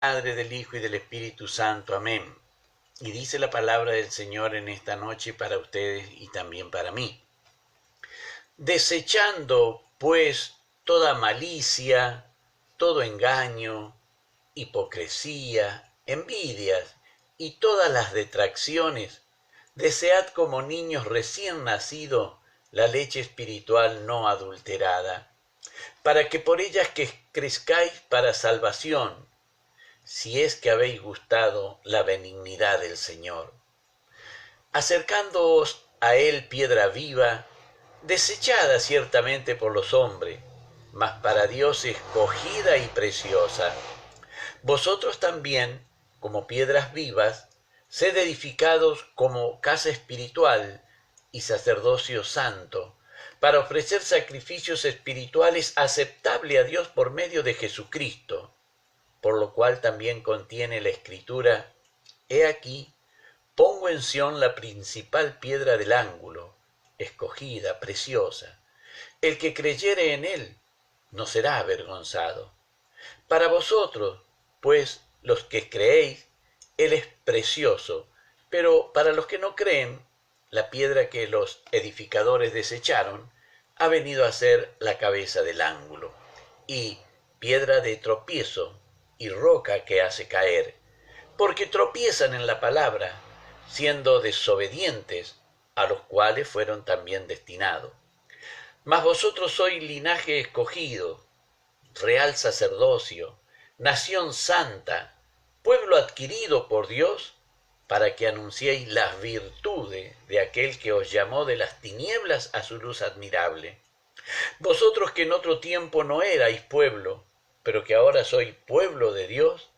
Padre, del Hijo y del Espíritu Santo. Amén. Y dice la palabra del Señor en esta noche para ustedes y también para mí. Desechando, pues, toda malicia, todo engaño, hipocresía, envidias y todas las detracciones, desead como niños recién nacidos la leche espiritual no adulterada, para que por ellas crezcáis para salvación, si es que habéis gustado la benignidad del Señor. Acercándoos a él piedra viva, desechada ciertamente por los hombres, mas para Dios escogida y preciosa. Vosotros también, como piedras vivas, sed edificados como casa espiritual y sacerdocio santo, para ofrecer sacrificios espirituales aceptables a Dios por medio de Jesucristo, por lo cual también contiene la Escritura: He aquí, pongo en Sión la principal piedra del ángulo, escogida, preciosa. El que creyere en él no será avergonzado. Para vosotros, pues, los que creéis, él es precioso, pero para los que no creen, la piedra que los edificadores desecharon ha venido a ser la cabeza del ángulo, y piedra de tropiezo y roca que hace caer, porque tropiezan en la palabra, siendo desobedientes, a los cuales fueron también destinados. Mas vosotros sois linaje escogido, real sacerdocio, nación santa, pueblo adquirido por Dios, para que anunciéis las virtudes de aquel que os llamó de las tinieblas a su luz admirable. Vosotros que en otro tiempo no erais pueblo, pero que ahora sois pueblo de Dios,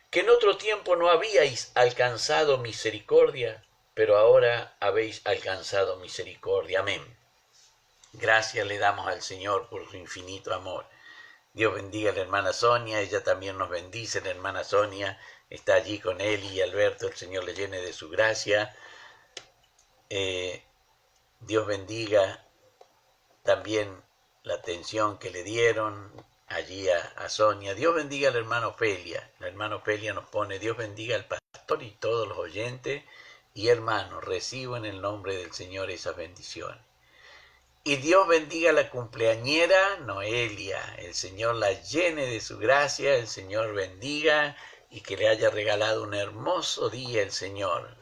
que en otro tiempo no habíais alcanzado misericordia, pero ahora habéis alcanzado misericordia. Amén. Gracias le damos al Señor por su infinito amor. Dios bendiga a la hermana Sonia, ella también nos bendice, la hermana Sonia está allí con Eli y Alberto, el Señor le llene de su gracia. Dios bendiga también la atención que le dieron allí a Sonia. Dios bendiga a la hermana Ofelia. La hermana Ofelia nos pone: Dios bendiga al pastor y todos los oyentes y hermanos. Recibo en el nombre del Señor esas bendiciones. Y Dios bendiga a la cumpleañera Noelia. El Señor la llene de su gracia, el Señor bendiga y que le haya regalado un hermoso día el Señor.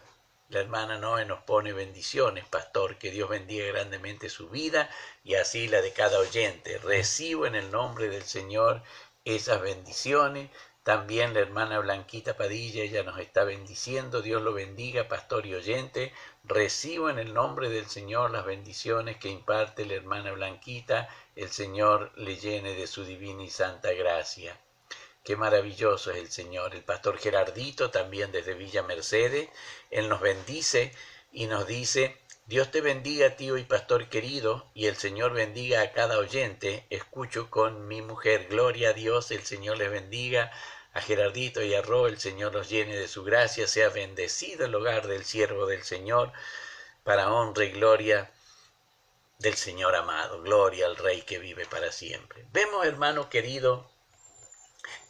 La hermana Noé nos pone: bendiciones, pastor, que Dios bendiga grandemente su vida y así la de cada oyente. Recibo en el nombre del Señor esas bendiciones. También la hermana Blanquita Padilla, ella nos está bendiciendo. Dios lo bendiga, pastor y oyente. Recibo en el nombre del Señor las bendiciones que imparte la hermana Blanquita. El Señor le llene de su divina y santa gracia. Qué maravilloso es el Señor. El pastor Gerardito, también desde Villa Mercedes, él nos bendice y nos dice: Dios te bendiga, tío y pastor querido, y el Señor bendiga a cada oyente. Escucho con mi mujer. Gloria a Dios, el Señor les bendiga. A Gerardito y a Ro, el Señor los llene de su gracia. Sea bendecido el hogar del siervo del Señor, para honra y gloria del Señor amado. Gloria al Rey que vive para siempre. Vemos, hermano querido,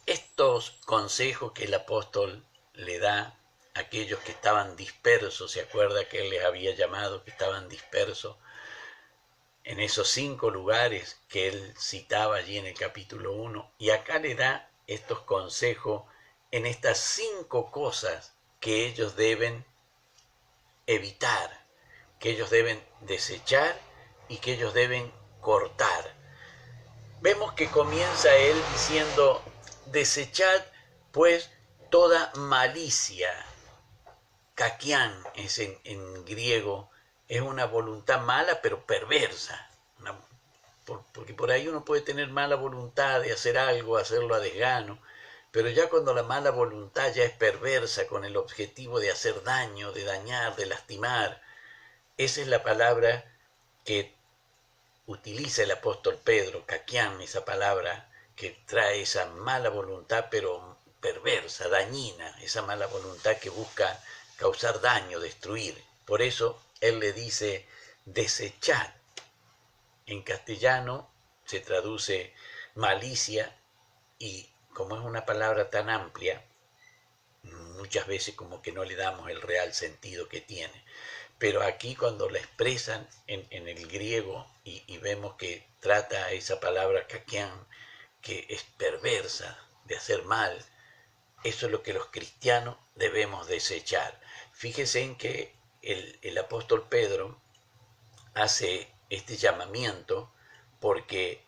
estos consejos que el apóstol le da a aquellos que estaban dispersos. Se acuerda que él les había llamado, que estaban dispersos en esos 5 lugares que él citaba allí en el capítulo 1. Y acá le da estos consejos en estas 5 cosas que ellos deben evitar, que ellos deben desechar y que ellos deben cortar. Vemos que comienza él diciendo: desechad pues toda malicia. Kakian es en griego, es una voluntad mala pero perversa. Porque por ahí uno puede tener mala voluntad de hacer algo, hacerlo a desgano, pero ya cuando la mala voluntad ya es perversa con el objetivo de hacer daño, de dañar, de lastimar, esa es la palabra que utiliza el apóstol Pedro, kakian, esa palabra que trae esa mala voluntad pero perversa, dañina, esa mala voluntad que busca causar daño, destruir. Por eso él le dice: desechad. En castellano se traduce malicia, y como es una palabra tan amplia, muchas veces como que no le damos el real sentido que tiene. Pero aquí cuando la expresan en el griego y vemos que trata esa palabra kakian, que es perversa, de hacer mal, eso es lo que los cristianos debemos desechar. Fíjense en que el apóstol Pedro hace este llamamiento porque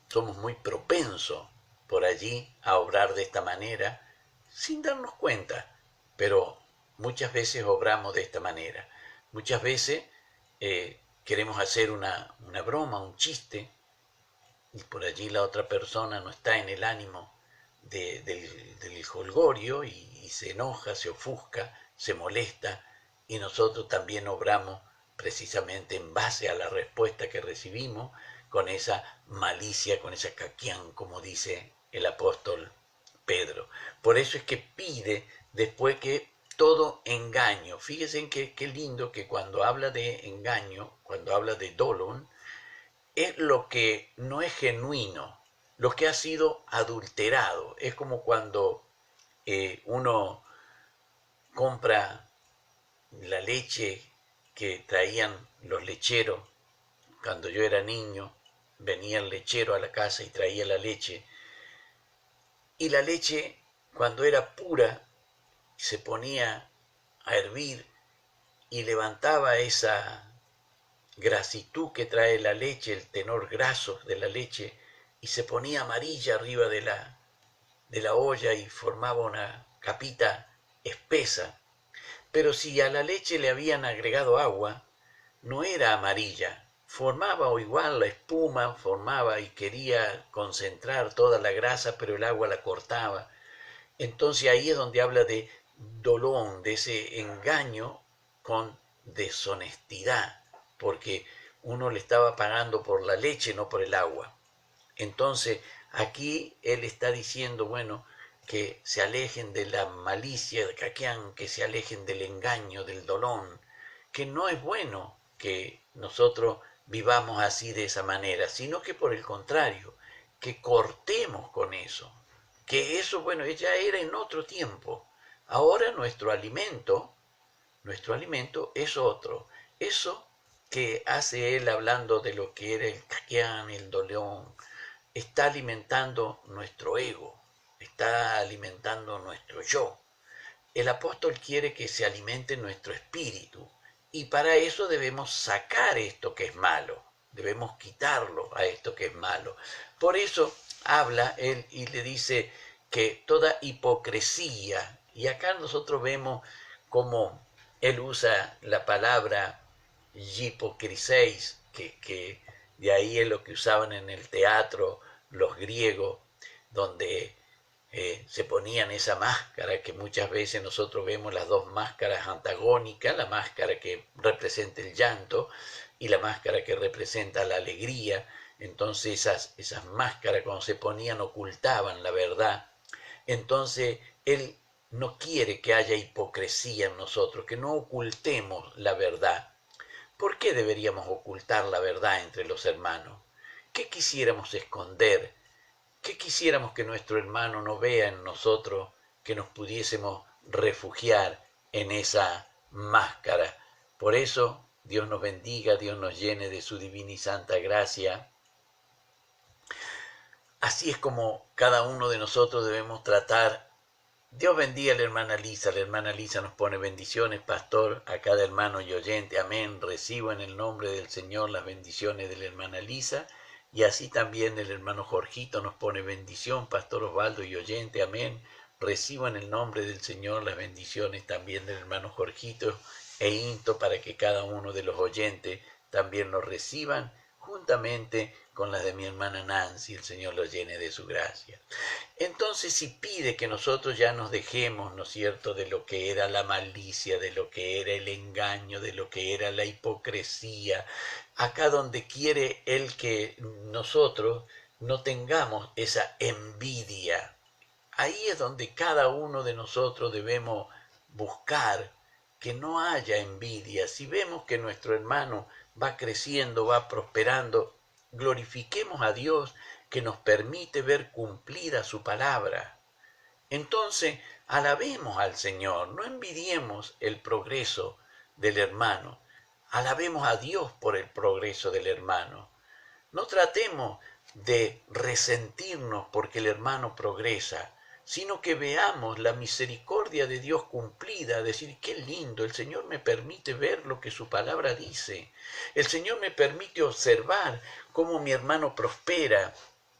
somos muy propensos por allí a obrar de esta manera sin darnos cuenta, pero muchas veces obramos de esta manera. Muchas veces queremos hacer una broma, un chiste, y por allí la otra persona no está en el ánimo del jolgorio y se enoja, se ofusca, se molesta, y nosotros también obramos precisamente en base a la respuesta que recibimos, con esa malicia, con esa caquián, como dice el apóstol Pedro. Por eso es que pide después que todo engaño, fíjense en qué lindo que cuando habla de engaño, cuando habla de dolon, es lo que no es genuino, lo que ha sido adulterado. Es como cuando uno compra la leche que traían los lecheros. Cuando yo era niño, venía el lechero a la casa y traía la leche. Y la leche, cuando era pura, se ponía a hervir y levantaba esa grasitud que trae la leche, el tenor graso de la leche, y se ponía amarilla arriba de la olla y formaba una capita espesa. Pero si a la leche le habían agregado agua, no era amarilla, formaba o igual la espuma, formaba y quería concentrar toda la grasa, pero el agua la cortaba. Entonces ahí es donde habla de dolón, de ese engaño con deshonestidad, porque uno le estaba pagando por la leche, no por el agua. Entonces aquí él está diciendo, bueno, que se alejen de la malicia de Caquián, que se alejen del engaño, del dolón, que no es bueno que nosotros vivamos así de esa manera, sino que por el contrario, que cortemos con eso, que eso, bueno, ya era en otro tiempo. Ahora nuestro alimento es otro. Eso que hace él hablando de lo que era el caquián, el doleón, está alimentando nuestro ego, está alimentando nuestro yo. El apóstol quiere que se alimente nuestro espíritu y para eso debemos sacar esto que es malo, debemos quitarlo a esto que es malo. Por eso habla él y le dice que toda hipocresía, y acá nosotros vemos cómo él usa la palabra hipocriséis, que de ahí es lo que usaban en el teatro los griegos, donde se ponían esa máscara que muchas veces nosotros vemos las dos máscaras antagónicas, la máscara que representa el llanto y la máscara que representa la alegría. Entonces esas máscaras cuando se ponían ocultaban la verdad. Entonces él no quiere que haya hipocresía en nosotros, que no ocultemos la verdad. ¿Por qué deberíamos ocultar la verdad entre los hermanos? ¿Qué quisiéramos esconder? ¿Qué quisiéramos que nuestro hermano no vea en nosotros, que nos pudiésemos refugiar en esa máscara? Por eso, Dios nos bendiga, Dios nos llene de su divina y santa gracia. Así es como cada uno de nosotros debemos tratar. Dios bendiga a la hermana Lisa. La hermana Lisa nos pone bendiciones, pastor, a cada hermano y oyente. Amén. Recibo en el nombre del Señor las bendiciones de la hermana Lisa. Y así también el hermano Jorgito nos pone bendición, pastor Osvaldo y oyente. Amén. Recibo en el nombre del Señor las bendiciones también del hermano Jorgito e into para que cada uno de los oyentes también los reciban juntamente con las de mi hermana Nancy. El Señor los llene de su gracia. Entonces, si pide que nosotros ya nos dejemos, ¿no es cierto?, de lo que era la malicia, de lo que era el engaño, de lo que era la hipocresía, acá donde quiere Él que nosotros no tengamos esa envidia. Ahí es donde cada uno de nosotros debemos buscar que no haya envidia. Si vemos que nuestro hermano va creciendo, va prosperando, glorifiquemos a Dios que nos permite ver cumplida su palabra. Entonces, Alabemos al Señor, no envidiemos el progreso del hermano. Alabemos a Dios por el progreso del hermano. No tratemos de resentirnos porque el hermano progresa, sino que veamos la misericordia de Dios cumplida, decir, qué lindo, el Señor me permite ver lo que su palabra dice. El Señor me permite observar cómo mi hermano prospera,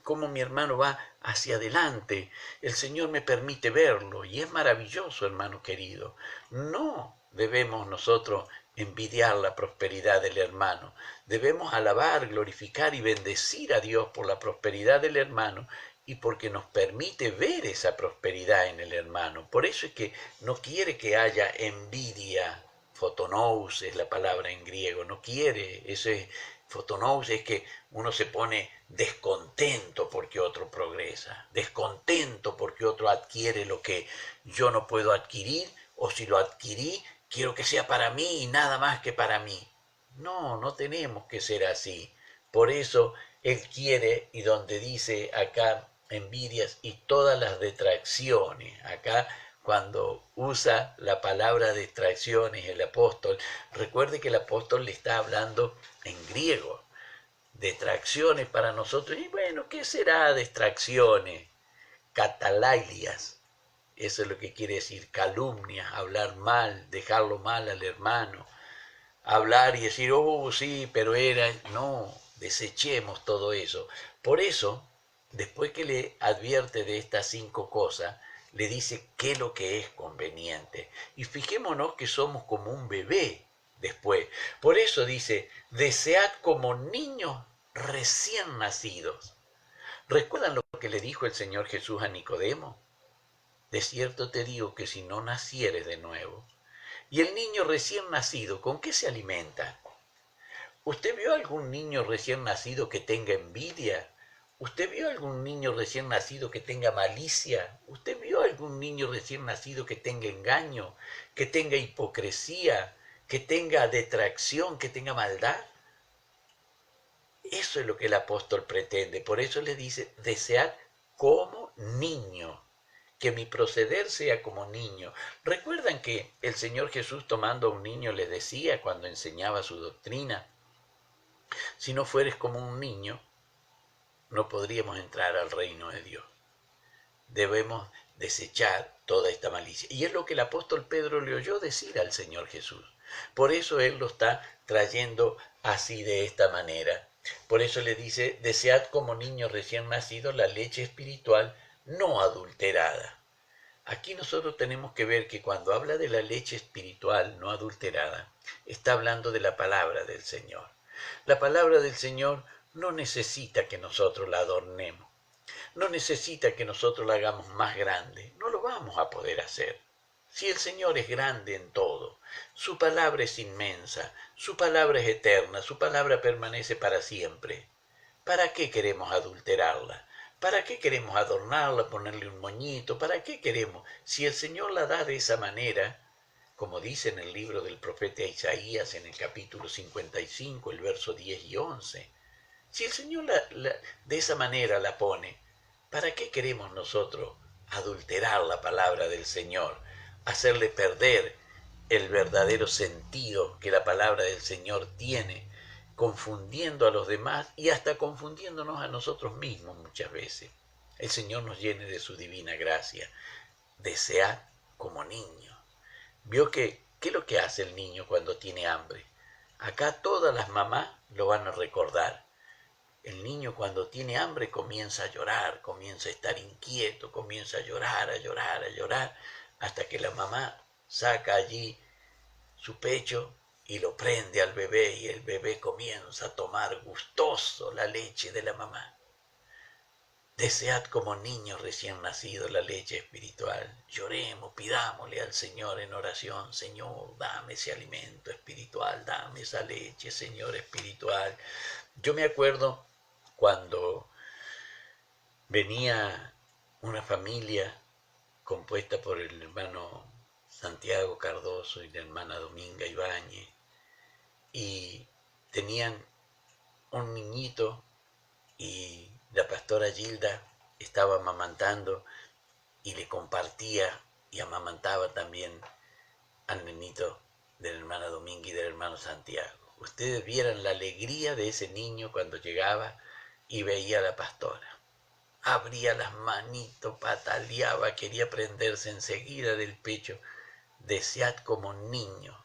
cómo mi hermano va hacia adelante. El Señor me permite verlo y es maravilloso, hermano querido. No debemos nosotros envidiar la prosperidad del hermano. Debemos alabar, glorificar y bendecir a Dios por la prosperidad del hermano y porque nos permite ver esa prosperidad en el hermano. Por eso es que no quiere que haya envidia. Fotonous es la palabra en griego, no quiere. Ese fotonous es que uno se pone descontento porque otro progresa, descontento porque otro adquiere lo que yo no puedo adquirir, o si lo adquirí, quiero que sea para mí y nada más que para mí. No, no tenemos que ser así. Por eso Él quiere, y donde dice acá envidias y todas las detracciones, acá cuando usa la palabra distracciones el apóstol, recuerde que el apóstol le está hablando en griego. Distracciones para nosotros, y bueno, ¿qué será distracciones? Catalailias, eso es lo que quiere decir, calumnias, hablar mal, dejarlo mal al hermano, hablar y decir, oh sí, pero era, no, desechemos todo eso. Por eso, después que le advierte de estas 5 cosas, le dice qué es lo que es conveniente. Y fijémonos que somos como un bebé después. Por eso dice, desead como niños recién nacidos. ¿Recuerdan lo que le dijo el Señor Jesús a Nicodemo? De cierto te digo que si no nacieres de nuevo. Y el niño recién nacido, ¿con qué se alimenta? ¿Usted vio algún niño recién nacido que tenga envidia? ¿Usted vio algún niño recién nacido que tenga malicia? ¿Usted vio algún niño recién nacido que tenga engaño, que tenga hipocresía, que tenga detracción, que tenga maldad? Eso es lo que el apóstol pretende. Por eso le dice, desead como niño, que mi proceder sea como niño. ¿Recuerdan que el Señor Jesús tomando a un niño le decía cuando enseñaba su doctrina, si no fueres como un niño, no podríamos entrar al reino de Dios? Debemos desechar toda esta malicia. Y es lo que el apóstol Pedro le oyó decir al Señor Jesús. Por eso él lo está trayendo así de esta manera. Por eso le dice, desead como niños recién nacidos la leche espiritual no adulterada. Aquí nosotros tenemos que ver que cuando habla de la leche espiritual no adulterada, está hablando de la palabra del Señor. La palabra del Señor no necesita que nosotros la adornemos, no necesita que nosotros la hagamos más grande, no lo vamos a poder hacer. Si el Señor es grande en todo, su palabra es inmensa, su palabra es eterna, su palabra permanece para siempre, ¿para qué queremos adulterarla? ¿Para qué queremos adornarla, ponerle un moñito? ¿Para qué queremos? Si el Señor la da de esa manera, como dice en el libro del profeta Isaías en el capítulo 55, el verso 10 y 11, si el Señor de esa manera la pone, ¿para qué queremos nosotros adulterar la palabra del Señor? Hacerle perder el verdadero sentido que la palabra del Señor tiene, confundiendo a los demás y hasta confundiéndonos a nosotros mismos muchas veces. El Señor nos llene de su divina gracia. Desead como niño. ¿Vio qué es lo que hace el niño cuando tiene hambre? Acá todas las mamás lo van a recordar. El niño cuando tiene hambre comienza a llorar, comienza a estar inquieto, comienza a llorar, a llorar, a llorar, hasta que la mamá saca allí su pecho y lo prende al bebé y el bebé comienza a tomar gustoso la leche de la mamá. Desead como niños recién nacidos la leche espiritual. Lloremos, pidámosle al Señor en oración, Señor, dame ese alimento espiritual, dame esa leche, Señor espiritual. Yo me acuerdo cuando venía una familia compuesta por el hermano Santiago Cardoso y la hermana Dominga Ibáñez, y tenían un niñito y la pastora Gilda estaba amamantando y le compartía y amamantaba también al nenito de la hermana Dominga y del hermano Santiago. Ustedes vieran la alegría de ese niño cuando llegaba y veía a la pastora. Abría las manitos, pataleaba, quería prenderse enseguida del pecho. Desead como niño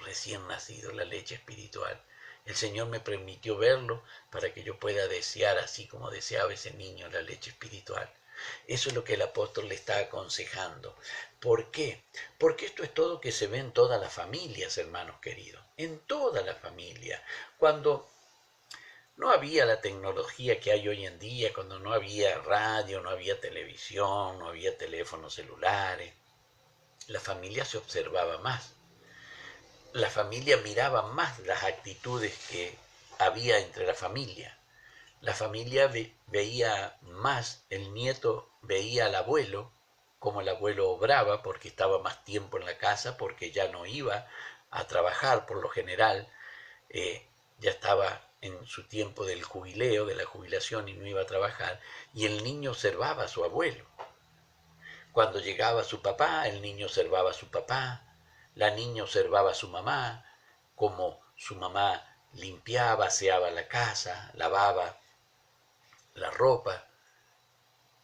recién nacido la leche espiritual. El Señor me permitió verlo para que yo pueda desear así como deseaba ese niño la leche espiritual. Eso es lo que el apóstol le está aconsejando. ¿Por qué? Porque esto es todo que se ve en todas las familias, hermanos queridos. En toda la familia. Cuando no había la tecnología que hay hoy en día, cuando no había radio, no había televisión, no había teléfonos celulares, la familia se observaba más. La familia miraba más las actitudes que había entre la familia. La familia veía más, el nieto veía al abuelo, como el abuelo obraba, porque estaba más tiempo en la casa, porque ya no iba a trabajar por lo general, ya estaba en su tiempo del jubileo, de la jubilación, y no iba a trabajar, y el niño observaba a su abuelo. Cuando llegaba su papá, el niño observaba a su papá, la niña observaba a su mamá, como su mamá limpiaba, aseaba la casa, lavaba la ropa,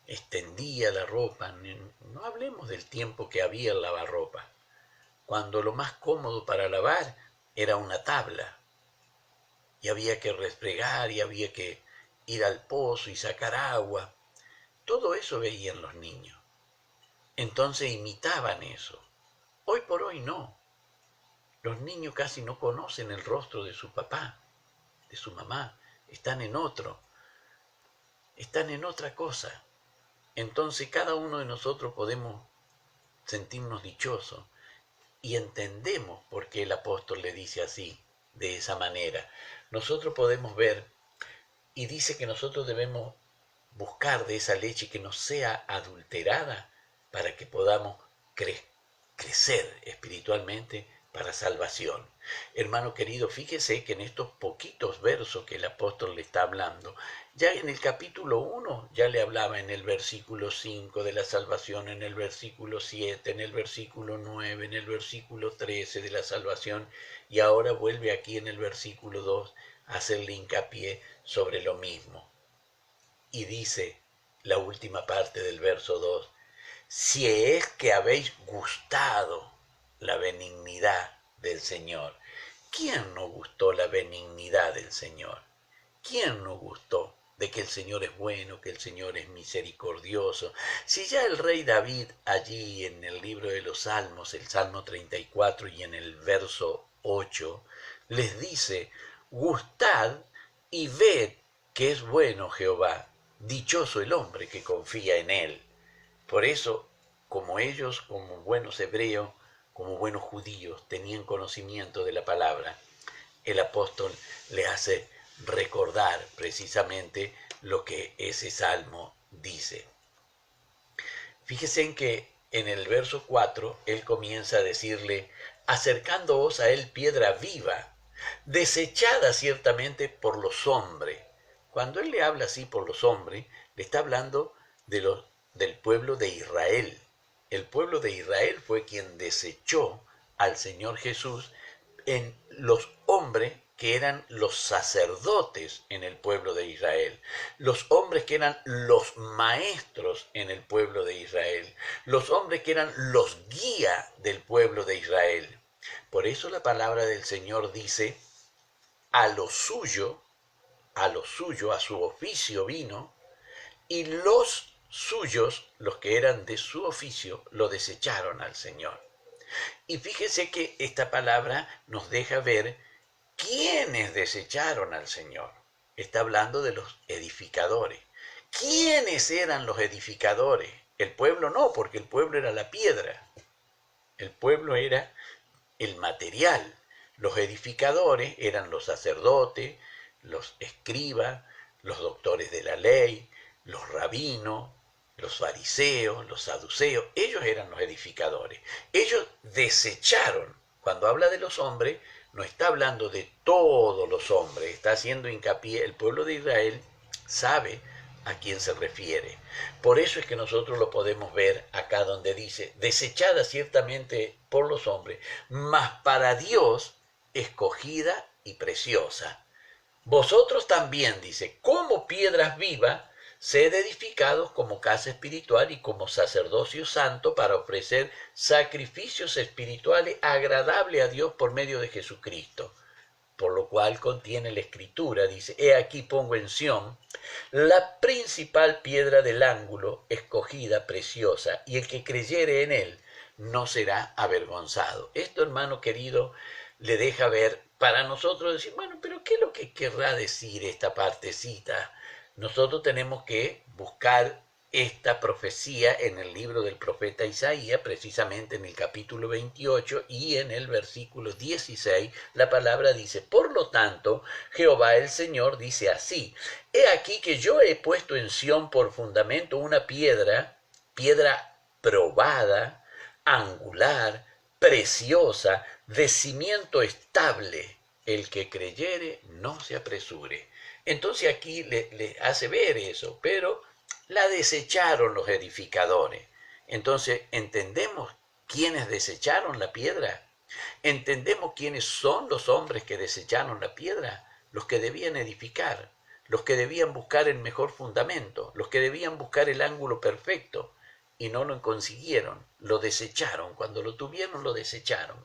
extendía la ropa. No hablemos del tiempo que había el lavarropa, cuando lo más cómodo para lavar era una tabla, y había que refregar, y había que ir al pozo y sacar agua. Todo eso veían los niños. Entonces imitaban eso. Hoy por hoy no. Los niños casi no conocen el rostro de su papá, de su mamá. Están en otra cosa. Entonces cada uno de nosotros podemos sentirnos dichosos y entendemos por qué el apóstol le dice así, de esa manera. Nosotros podemos ver y dice que nosotros debemos buscar de esa leche que no sea adulterada para que podamos crecer espiritualmente para salvación. Hermano querido, fíjese que en estos poquitos versos que el apóstol le está hablando, ya en el capítulo 1 ya le hablaba en el versículo 5 de la salvación, en el versículo 7, en el versículo 9, en el versículo 13 de la salvación, y ahora vuelve aquí en el versículo 2 a hacerle hincapié sobre lo mismo. Y dice la última parte del verso 2, si es que habéis gustado la benignidad del Señor. ¿Quién no gustó la benignidad del Señor? ¿Quién no gustó de que el Señor es bueno, que el Señor es misericordioso? Si ya el rey David allí en el libro de los Salmos, el Salmo 34 y en el verso 8, les dice, gustad y ved que es bueno Jehová, dichoso el hombre que confía en él. Por eso, como ellos, como buenos hebreos, como buenos judíos, tenían conocimiento de la palabra, el apóstol le hace recordar precisamente lo que ese salmo dice. Fíjense en que en el verso 4, él comienza a decirle, acercándoos a él piedra viva, desechada ciertamente por los hombres. Cuando él le habla así por los hombres, le está hablando del pueblo de Israel. El pueblo de Israel fue quien desechó al Señor Jesús en los hombres que eran los sacerdotes en el pueblo de Israel, los hombres que eran los maestros en el pueblo de Israel, los hombres que eran los guías del pueblo de Israel. Por eso la palabra del Señor dice, a su oficio vino, y los suyos, los que eran de su oficio, lo desecharon al Señor. Y fíjese que esta palabra nos deja ver quiénes desecharon al Señor. Está hablando de los edificadores. ¿Quiénes eran los edificadores? El pueblo no, porque el pueblo era la piedra. El pueblo era el material. Los edificadores eran los sacerdotes, los escribas, los doctores de la ley, los rabinos, los fariseos, los saduceos. Ellos eran los edificadores. Ellos desecharon. Cuando habla de los hombres, no está hablando de todos los hombres, está haciendo hincapié. El pueblo de Israel sabe a quién se refiere. Por eso es que nosotros lo podemos ver acá donde dice, desechada ciertamente por los hombres, mas para Dios escogida y preciosa. Vosotros también, dice, como piedras vivas, sed edificados como casa espiritual y como sacerdocio santo para ofrecer sacrificios espirituales agradables a Dios por medio de Jesucristo. Por lo cual contiene la escritura, dice, he aquí pongo en Sión la principal piedra del ángulo, escogida, preciosa, y el que creyere en él no será avergonzado. Esto, hermano querido, le deja ver para nosotros decir, bueno, pero ¿qué es lo que querrá decir esta partecita? Nosotros tenemos que buscar esta profecía en el libro del profeta Isaías, precisamente en el capítulo 28 y en el versículo 16, la palabra dice, por lo tanto, Jehová el Señor dice así, he aquí que yo he puesto en Sión por fundamento una piedra probada, angular, preciosa, de cimiento estable, el que creyere no se apresure. Entonces aquí le hace ver eso, pero la desecharon los edificadores. Entonces, ¿entendemos quiénes desecharon la piedra? ¿Entendemos quiénes son los hombres que desecharon la piedra? Los que debían edificar, los que debían buscar el mejor fundamento, los que debían buscar el ángulo perfecto, y no lo consiguieron, lo desecharon. Cuando lo tuvieron, lo desecharon.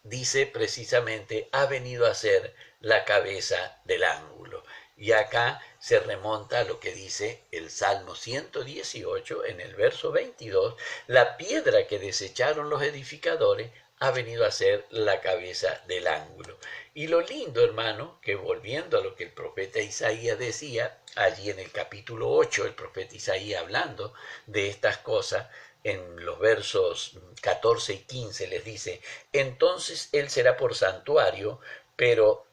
Dice precisamente, ha venido a ser la cabeza del ángulo. Y acá se remonta a lo que dice el Salmo 118 en el verso 22, la piedra que desecharon los edificadores ha venido a ser la cabeza del ángulo. Y lo lindo, hermano, que volviendo a lo que el profeta Isaías decía, allí en el capítulo 8, el profeta Isaías hablando de estas cosas, en los versos 14 y 15 les dice, entonces él será por santuario, pero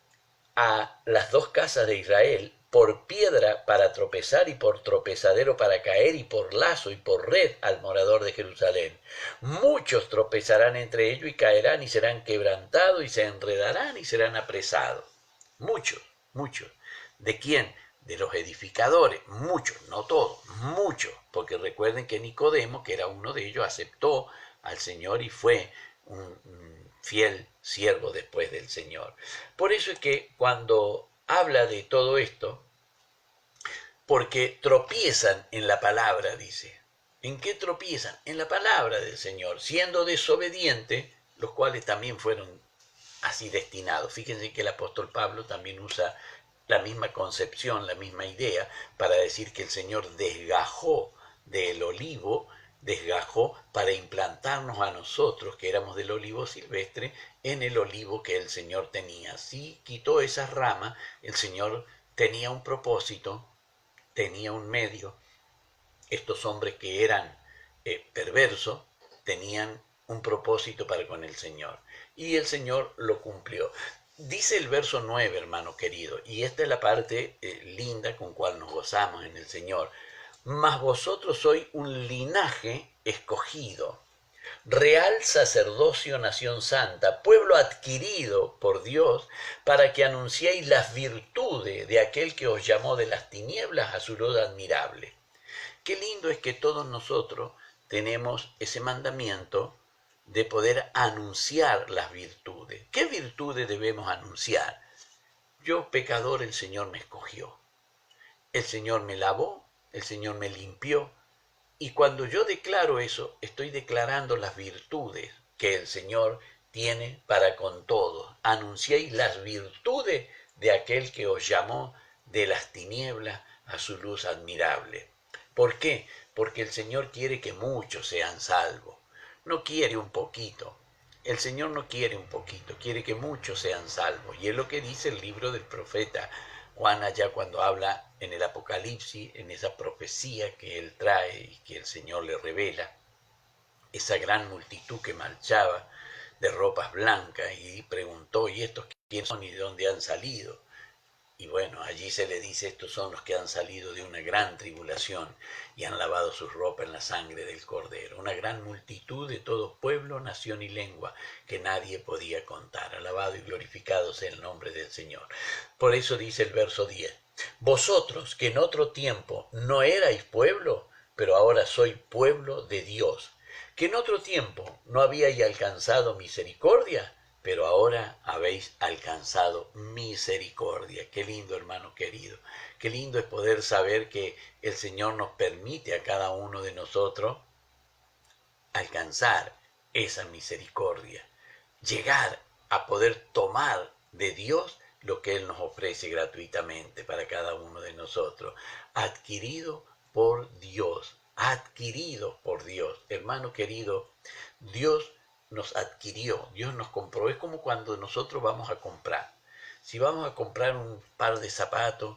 a las dos casas de Israel, por piedra para tropezar y por tropezadero para caer y por lazo y por red al morador de Jerusalén. Muchos tropezarán entre ellos y caerán y serán quebrantados y se enredarán y serán apresados. Muchos, muchos. ¿De quién? De los edificadores, muchos, no todos, muchos, porque recuerden que Nicodemo, que era uno de ellos, aceptó al Señor y fue un fiel siervo después del Señor. Por eso es que cuando habla de todo esto, porque tropiezan en la palabra, dice. ¿En qué tropiezan? En la palabra del Señor, siendo desobedientes, los cuales también fueron así destinados. Fíjense que el apóstol Pablo también usa la misma concepción, la misma idea, para decir que el Señor desgajó del olivo, desgajó para implantarnos a nosotros, que éramos del olivo silvestre, en el olivo que el Señor tenía. Si quitó esas ramas, el Señor tenía un propósito, tenía un medio. Estos hombres que eran perversos tenían un propósito para con el Señor. Y el Señor lo cumplió. Dice el verso 9, hermano querido, y esta es la parte linda con cual nos gozamos en el Señor. Mas vosotros sois un linaje escogido, real sacerdocio, nación santa, pueblo adquirido por Dios, para que anunciéis las virtudes de aquel que os llamó de las tinieblas a su luz admirable. Qué lindo es que todos nosotros tenemos ese mandamiento de poder anunciar las virtudes. ¿Qué virtudes debemos anunciar? Yo, pecador, el Señor me escogió. El Señor me lavó, el Señor me limpió. Y cuando yo declaro eso, estoy declarando las virtudes que el Señor tiene para con todos. Anunciéis las virtudes de aquel que os llamó de las tinieblas a su luz admirable. ¿Por qué? Porque el Señor quiere que muchos sean salvos. No quiere un poquito. El Señor no quiere un poquito, quiere que muchos sean salvos. Y es lo que dice el libro del profeta Juan allá cuando habla en el Apocalipsis, en esa profecía que él trae y que el Señor le revela. Esa gran multitud que marchaba de ropas blancas y preguntó, ¿y estos quiénes son y de dónde han salido? Y bueno, allí se le dice, estos son los que han salido de una gran tribulación y han lavado sus ropas en la sangre del Cordero. Una gran multitud de todo pueblo, nación y lengua que nadie podía contar. Alabado y glorificado sea el nombre del Señor. Por eso dice el verso 10. Vosotros que en otro tiempo no erais pueblo, pero ahora sois pueblo de Dios. Que en otro tiempo no habíais alcanzado misericordia, pero ahora habéis alcanzado misericordia. Qué lindo, hermano querido. Qué lindo es poder saber que el Señor nos permite a cada uno de nosotros alcanzar esa misericordia, llegar a poder tomar de Dios lo que Él nos ofrece gratuitamente para cada uno de nosotros, adquirido por Dios, adquirido por Dios. Hermano querido, Dios nos adquirió, Dios nos compró. Es como cuando nosotros vamos a comprar. Si vamos a comprar un par de zapatos,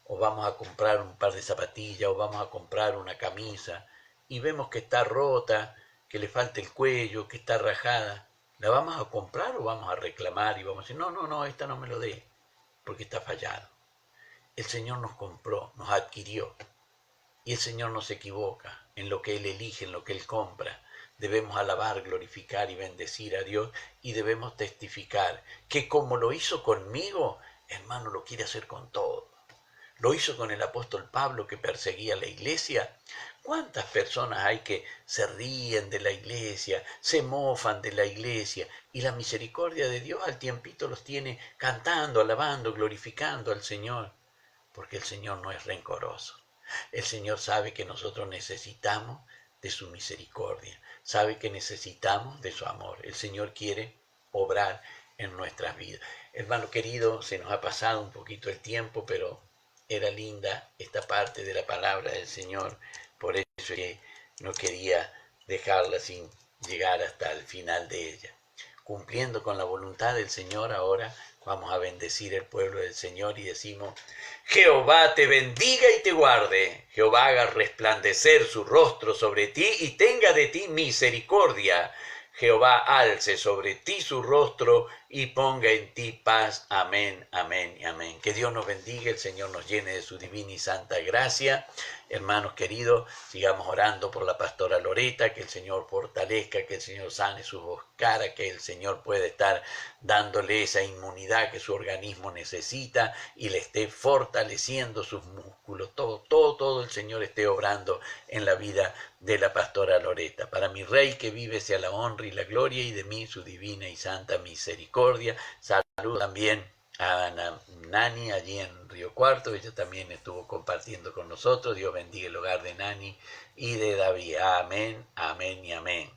o vamos a comprar un par de zapatillas, o vamos a comprar una camisa, y vemos que está rota, que le falta el cuello, que está rajada, ¿la vamos a comprar o vamos a reclamar y vamos a decir, no, esta no me lo dé, porque está fallado? El Señor nos compró, nos adquirió, y el Señor no se equivoca en lo que Él elige, en lo que Él compra. Debemos alabar, glorificar y bendecir a Dios, y debemos testificar que como lo hizo conmigo, hermano, lo quiere hacer con todo. Lo hizo con el apóstol Pablo, que perseguía la iglesia. ¿Cuántas personas hay que se ríen de la iglesia, se mofan de la iglesia, y la misericordia de Dios al tiempito los tiene cantando, alabando, glorificando al Señor? Porque el Señor no es rencoroso. El Señor sabe que nosotros necesitamos de su misericordia, sabe que necesitamos de su amor. El Señor quiere obrar en nuestras vidas. Hermano querido, se nos ha pasado un poquito el tiempo, pero era linda esta parte de la palabra del Señor, por eso es que no quería dejarla sin llegar hasta el final de ella. Cumpliendo con la voluntad del Señor, ahora vamos a bendecir el pueblo del Señor y decimos: Jehová te bendiga y te guarde. Jehová haga resplandecer su rostro sobre ti y tenga de ti misericordia. Jehová alce sobre ti su rostro y ponga en ti paz. Amén, amén y amén. Que Dios nos bendiga, el Señor nos llene de su divina y santa gracia. Hermanos queridos, sigamos orando por la pastora Loreta, que el Señor fortalezca, que el Señor sane sus caras, que el Señor pueda estar dándole esa inmunidad que su organismo necesita y le esté fortaleciendo sus músculos. Todo el Señor esté obrando en la vida de la pastora Loreta. Para mi Rey que vive sea la honra y la gloria, y de mí su divina y santa misericordia. Saludo también a Nani allí en Río Cuarto. Ella también estuvo compartiendo con nosotros. Dios bendiga el hogar de Nani y de David. Amén, amén y amén.